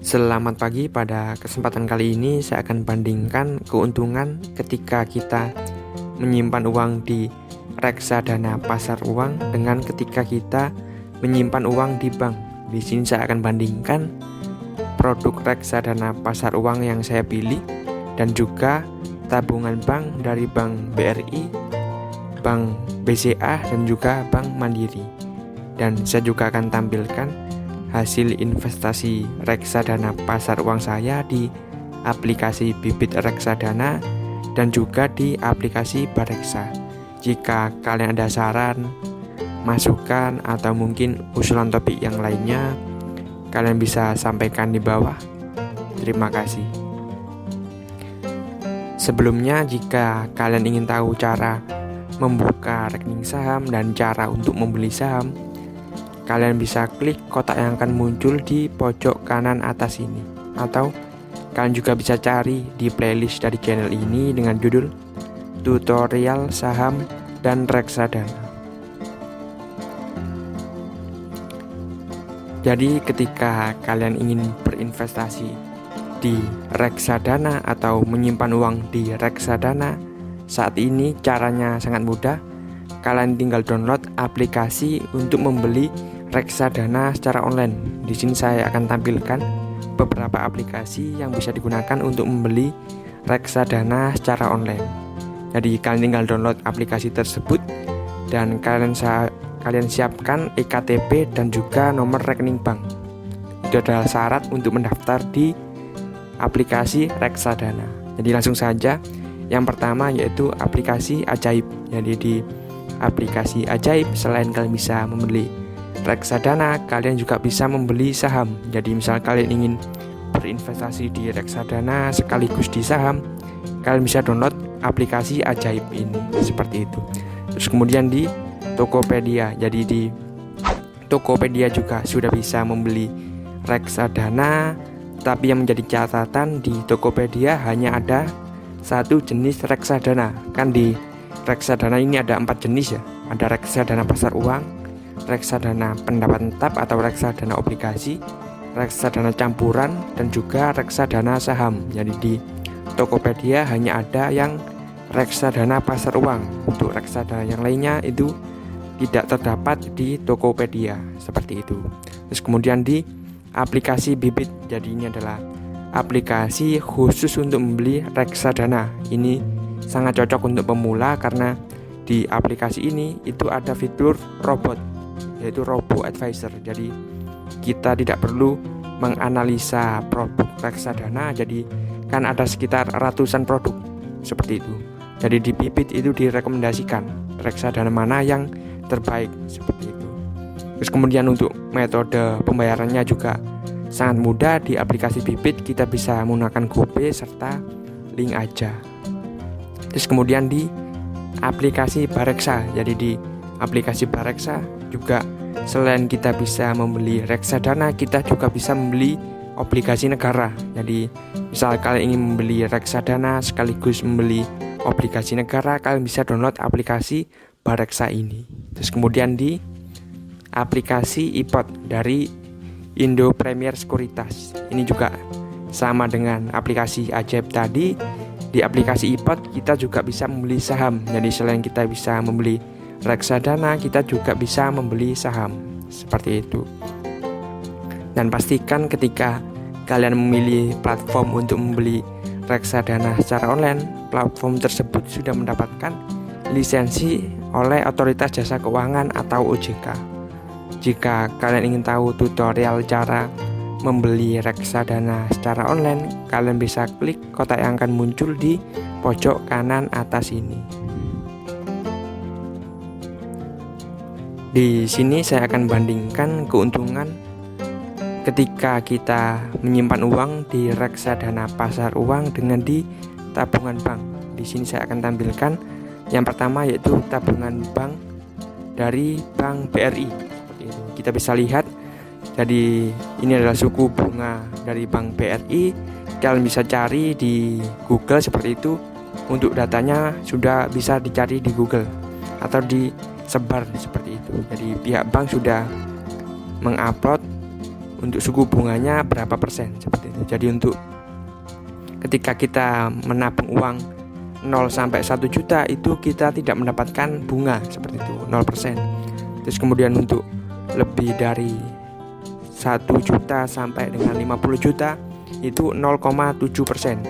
Selamat pagi, pada kesempatan kali ini saya akan bandingkan keuntungan ketika kita menyimpan uang di reksadana pasar uang dengan ketika kita menyimpan uang di bank. Di sini saya akan bandingkan produk reksadana pasar uang yang saya pilih dan juga tabungan bank dari Bank BRI, Bank BCA dan juga Bank Mandiri. Dan saya juga akan tampilkan hasil investasi reksadana pasar uang saya di aplikasi Bibit Reksadana dan juga di aplikasi Bareksa. Jika kalian ada saran, masukan, atau mungkin usulan topik yang lainnya, kalian bisa sampaikan di bawah. Terima kasih. Sebelumnya, jika kalian ingin tahu cara membuka rekening saham dan cara untuk membeli saham, kalian bisa klik kotak yang akan muncul di pojok kanan atas ini, atau kalian juga bisa cari di playlist dari channel ini dengan judul Tutorial Saham dan Reksadana. Jadi ketika kalian ingin berinvestasi di reksadana atau menyimpan uang di reksadana, saat ini caranya sangat mudah. Kalian tinggal download aplikasi untuk membeli reksadana secara online. Di sini saya akan tampilkan beberapa aplikasi yang bisa digunakan untuk membeli reksadana secara online. Jadi kalian tinggal download aplikasi tersebut dan kalian siapkan eKTP dan juga nomor rekening bank. Itu adalah syarat untuk mendaftar di aplikasi reksadana. Jadi langsung saja. Yang pertama yaitu aplikasi Ajaib. Jadi di aplikasi Ajaib, selain kalian bisa membeli reksadana, kalian juga bisa membeli saham. Jadi misal kalian ingin berinvestasi di reksadana sekaligus di saham, kalian bisa download aplikasi Ajaib ini, seperti itu. Terus kemudian di Tokopedia, jadi di Tokopedia juga sudah bisa membeli reksadana, tapi yang menjadi catatan di Tokopedia hanya ada satu jenis reksadana. Kan di reksadana ini ada 4 jenis ya, ada reksadana pasar uang, reksadana pendapat tetap atau reksadana obligasi, reksadana campuran, dan juga reksadana saham. Jadi di Tokopedia hanya ada yang reksadana pasar uang. Untuk reksadana yang lainnya itu tidak terdapat di Tokopedia, seperti itu. Terus kemudian di aplikasi Bibit, jadi ini adalah aplikasi khusus untuk membeli reksadana. Ini sangat cocok untuk pemula karena di aplikasi ini itu ada fitur robot, yaitu Robo Advisor. Jadi kita tidak perlu menganalisa produk reksadana, jadi kan ada sekitar ratusan produk seperti itu. Jadi di Bibit itu direkomendasikan reksadana mana yang terbaik, seperti itu. Terus kemudian untuk metode pembayarannya juga sangat mudah. Di aplikasi Bibit kita bisa menggunakan GoPay serta link aja. Terus kemudian di aplikasi Bareksa, jadi di aplikasi Bareksa juga selain kita bisa membeli reksadana, kita juga bisa membeli obligasi negara. Jadi misal kalian ingin membeli reksadana sekaligus membeli obligasi negara, kalian bisa download aplikasi Bareksa ini. Terus kemudian di aplikasi iPod dari Indo Premier Sekuritas, ini juga sama dengan aplikasi Ajaib tadi. Di aplikasi iPod kita juga bisa membeli saham. Jadi selain kita bisa membeli reksadana, kita juga bisa membeli saham, seperti itu. Dan pastikan ketika kalian memilih platform untuk membeli reksadana secara online, platform tersebut sudah mendapatkan lisensi oleh Otoritas Jasa Keuangan atau OJK. Jika kalian ingin tahu tutorial cara membeli reksadana secara online, kalian bisa klik kotak yang akan muncul di pojok kanan atas ini. Di sini saya akan bandingkan keuntungan ketika kita menyimpan uang di reksadana pasar uang dengan di tabungan bank. Di sini saya akan tampilkan yang pertama yaitu tabungan bank dari Bank BRI. Kita bisa lihat, jadi ini adalah suku bunga dari Bank BRI. Kalian bisa cari di Google seperti itu. Untuk datanya sudah bisa dicari di Google atau disebar seperti itu. Jadi pihak bank sudah mengupload untuk suku bunganya berapa persen seperti itu. Jadi untuk ketika kita menabung uang 0 sampai 1 juta itu kita tidak mendapatkan bunga seperti itu, 0%. Terus kemudian untuk lebih dari 1 juta sampai dengan 50 juta itu 0,7%.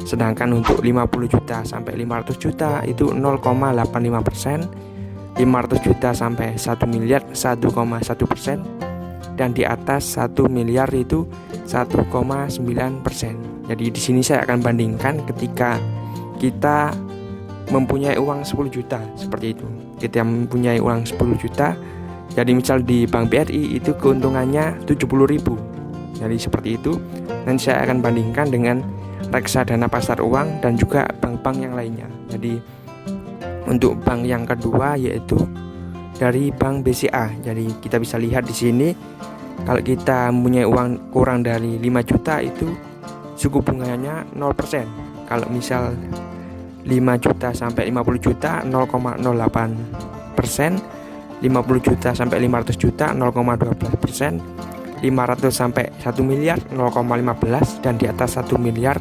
Sedangkan untuk 50 juta sampai 500 juta itu 0,85%. 500 juta sampai 1 miliar 1,1%, dan di atas 1 miliar itu 1,9%. Jadi di sini saya akan bandingkan ketika kita mempunyai uang 10 juta seperti itu. Kita mempunyai uang 10 juta, jadi misal di Bank BRI itu keuntungannya 70.000. Jadi seperti itu. Nanti saya akan bandingkan dengan reksadana pasar uang dan juga bank-bank yang lainnya. Jadi untuk bank yang kedua yaitu dari Bank BCA. Jadi kita bisa lihat di sini kalau kita mempunyai uang kurang dari 5 juta itu suku bunganya 0%. Kalau misal 5 juta sampai 50 juta 0,08%, 50 juta sampai 500 juta 0,12%, 500 sampai 1 miliar 0,15%, dan di atas 1 miliar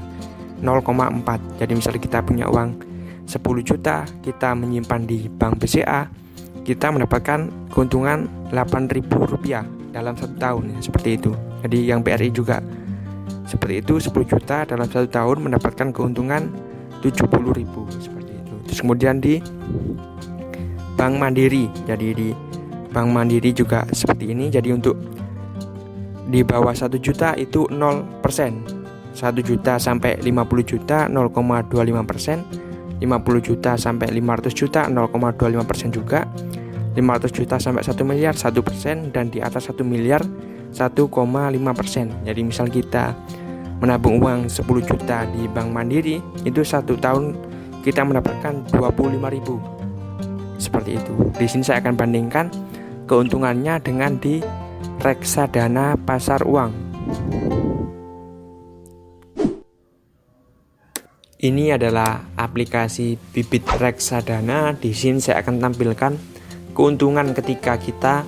0,4%. Jadi misalnya kita punya uang 10 juta, kita menyimpan di Bank BCA, kita mendapatkan keuntungan Rp8.000 dalam 1 tahun ya, seperti itu. Jadi yang BRI juga seperti itu, 10 juta dalam 1 tahun mendapatkan keuntungan 70.000 seperti itu. Terus kemudian di Bank Mandiri, jadi di Bank Mandiri juga seperti ini. Jadi untuk di bawah 1 juta itu 0%, 1 juta sampai 50 juta 0,25%, 50 juta sampai 500 juta 0,25% juga, 500 juta sampai 1 miliar 1%, dan di atas 1 miliar 1,5%. Jadi misal kita menabung uang 10 juta di Bank Mandiri itu 1 tahun kita mendapatkan 25.000 seperti itu. Di sini saya akan bandingkan keuntungannya dengan di reksadana pasar uang. Ini adalah aplikasi bibit reksadana. Di sini saya akan tampilkan keuntungan ketika kita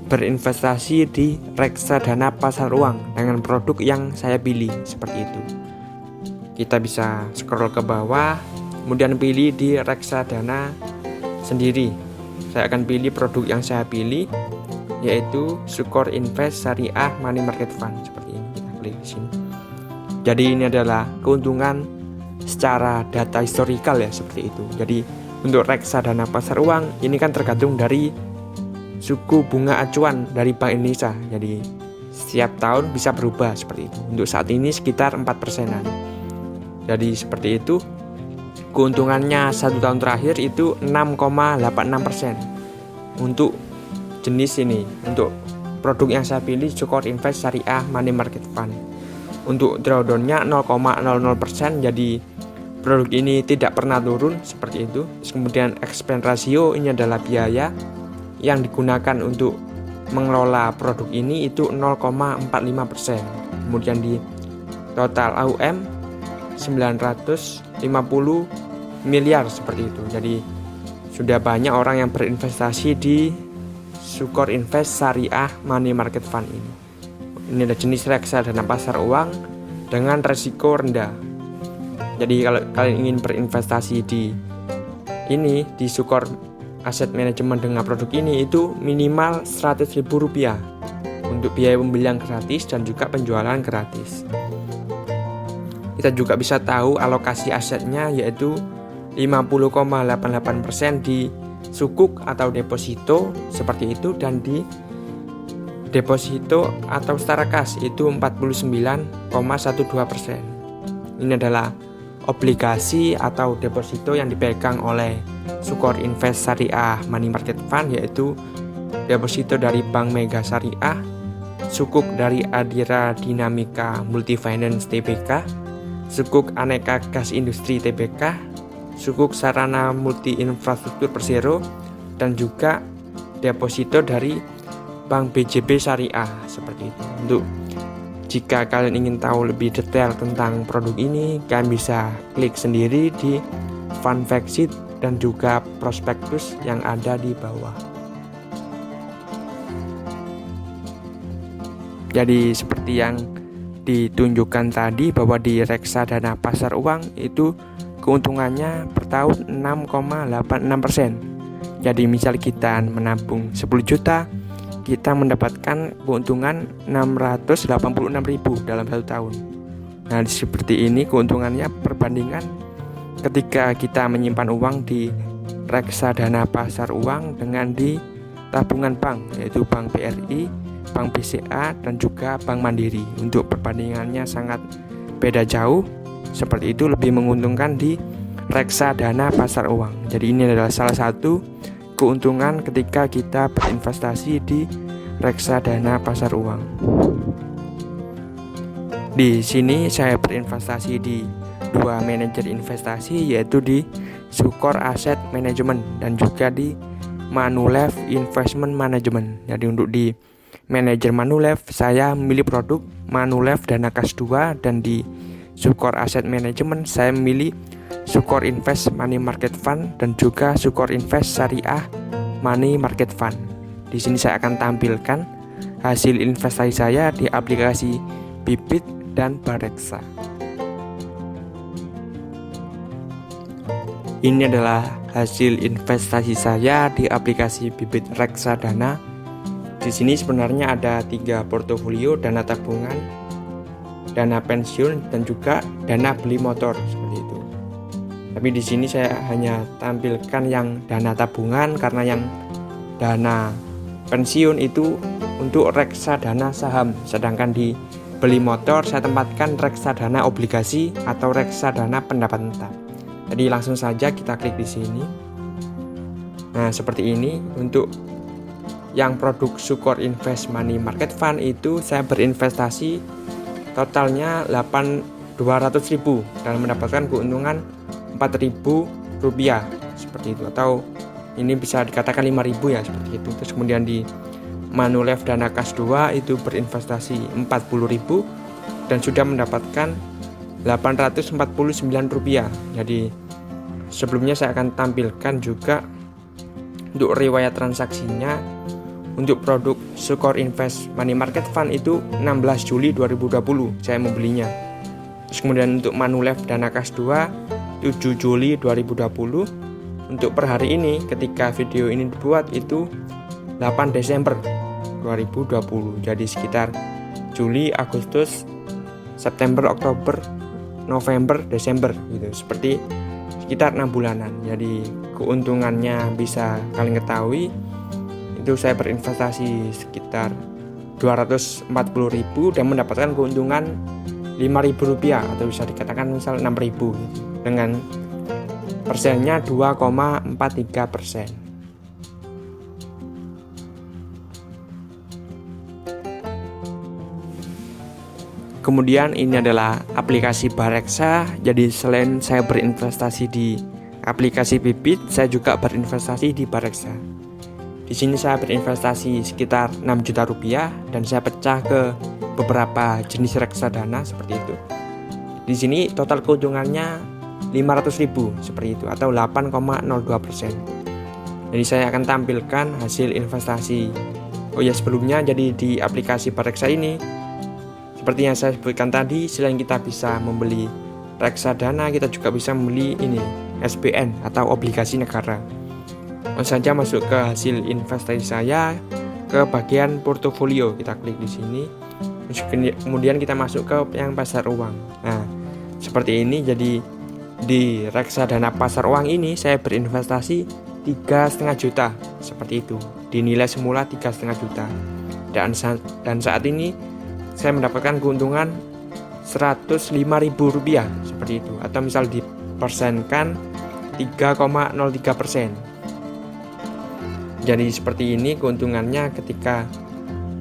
berinvestasi di reksadana pasar uang dengan produk yang saya pilih seperti itu. Kita bisa scroll ke bawah, kemudian pilih di reksadana sendiri. Saya akan pilih produk yang saya pilih, yaitu Sukor Invest Syariah Money Market Fund seperti ini. Kita klik di sini. Jadi ini adalah keuntungan secara data historikal ya, seperti itu. Jadi untuk reksadana pasar uang ini kan tergantung dari suku bunga acuan dari Bank Indonesia. Jadi setiap tahun bisa berubah seperti itu. Untuk saat ini sekitar 4%-an. Jadi seperti itu. Keuntungannya 1 tahun terakhir itu 6,86% untuk jenis ini. Untuk produk yang saya pilih Sukor Invest Syariah Money Market Fund. Untuk drawdown-nya 0,00%. Jadi produk ini tidak pernah turun seperti itu. Terus kemudian expense ratio, ini adalah biaya yang digunakan untuk mengelola produk ini itu 0,45%. Kemudian di total AUM 950 miliar seperti itu. Jadi sudah banyak orang yang berinvestasi di Sukor Invest Syariah Money Market Fund ini. Ini adalah jenis reksadana pasar uang dengan resiko rendah. Jadi kalau kalian ingin berinvestasi di Sukor Asset Management dengan produk ini itu minimal Rp100.000 untuk biaya pembelian gratis dan juga penjualan gratis. Kita juga bisa tahu alokasi asetnya yaitu 50,88% di sukuk atau deposito seperti itu, dan di deposito atau setara kas itu 49,12%. Ini adalah obligasi atau deposito yang dipegang oleh Sukor Invest Syariah Money Market Fund, yaitu deposito dari Bank Mega Syariah, sukuk dari Adira Dinamika Multifinance Tbk, sukuk Aneka Gas Industri Tbk, sukuk Sarana Multi Infrastruktur Persero, dan juga deposito dari Bank BJB Syariah seperti itu. Untuk jika kalian ingin tahu lebih detail tentang produk ini, kalian bisa klik sendiri di fun fact sheet dan juga prospektus yang ada di bawah. Jadi seperti yang ditunjukkan tadi bahwa di reksadana pasar uang itu keuntungannya per tahun 6,86%. Jadi misal kita menabung 10 juta, kita mendapatkan keuntungan 686.000 dalam 1 tahun. Nah, seperti ini keuntungannya perbandingan ketika kita menyimpan uang di reksadana pasar uang dengan di tabungan bank, yaitu Bank BRI, Bank BCA, dan juga Bank Mandiri. Untuk perbandingannya sangat beda jauh. Seperti itu lebih menguntungkan di reksadana pasar uang. Jadi ini adalah salah satu keuntungan ketika kita berinvestasi di reksadana pasar uang. Di sini saya berinvestasi di 2 manajer investasi, yaitu di Sukor Asset Management dan juga di Manulife Investment Management. Jadi untuk di manajer Manulife saya memilih produk Manulife Dana Kas 2, dan di Sukor Asset Management saya memilih Sukor Invest Money Market Fund dan juga Sukor Invest Syariah Money Market Fund. Di sini saya akan tampilkan hasil investasi saya di aplikasi Bibit dan Bareksa. Ini adalah hasil investasi saya di aplikasi Bibit Reksadana. Di sini sebenarnya ada 3 portofolio: dana tabungan, dana pensiun, dan juga dana beli motor, seperti itu. Tapi di sini saya hanya tampilkan yang dana tabungan karena yang dana pensiun itu untuk reksadana saham, sedangkan di beli motor saya tempatkan reksadana obligasi atau reksadana pendapatan tetap. Jadi langsung saja kita klik di sini. Nah, seperti ini. Untuk yang produk Sukor Invest Money Market Fund itu saya berinvestasi totalnya 200.000 dan mendapatkan keuntungan 4.000 rupiah, seperti itu, atau ini bisa dikatakan 5.000 ya, seperti itu. Terus kemudian di Manulife Dana Kas 2 itu berinvestasi 40.000 dan sudah mendapatkan 849 rupiah. Jadi sebelumnya saya akan tampilkan juga untuk riwayat transaksinya. Untuk produk Sukor Invest Money Market Fund itu 16 Juli 2020 saya membelinya. Terus kemudian untuk Manulife Dana Kas 2 7 Juli 2020. Untuk per hari ini ketika video ini dibuat itu 8 Desember 2020. Jadi sekitar Juli, Agustus, September, Oktober, November, Desember gitu. Seperti sekitar 6 bulanan. Jadi keuntungannya bisa kalian ketahui. Itu saya berinvestasi sekitar 240.000 dan mendapatkan keuntungan 5.000 rupiah, atau bisa dikatakan misal 6.000 gitu, dengan persennya 2,43%. Kemudian ini adalah aplikasi Bareksa. Jadi selain saya berinvestasi di aplikasi Bibit, saya juga berinvestasi di Bareksa. Di sini saya berinvestasi sekitar 6 juta rupiah dan saya pecah ke beberapa jenis reksadana seperti itu. Di sini total keuntungannya 500.000 seperti itu, atau 8,02%. Jadi saya akan tampilkan hasil investasi. Oh ya, sebelumnya jadi di aplikasi Bareksa ini seperti yang saya sebutkan tadi, selain kita bisa membeli reksadana, kita juga bisa membeli ini SBN atau obligasi negara. Langsung saja masuk ke hasil investasi saya, ke bagian portofolio, kita klik di sini. Kemudian kita masuk ke yang pasar uang. Nah, seperti ini. Jadi di reksadana pasar uang ini saya berinvestasi 3,5 juta, seperti itu. Dinilai semula 3,5 juta. Dan saat ini saya mendapatkan keuntungan 105.000 rupiah, seperti itu. Atau misal dipersenkan 3,03%. Jadi seperti ini keuntungannya ketika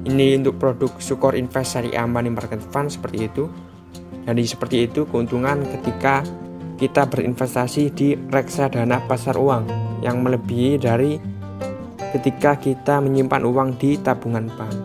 ini untuk produk Sukor Invest Syariah Money Market Fund, seperti itu. Jadi seperti itu keuntungan ketika kita berinvestasi di reksadana pasar uang, yang melebihi dari ketika kita menyimpan uang di tabungan bank.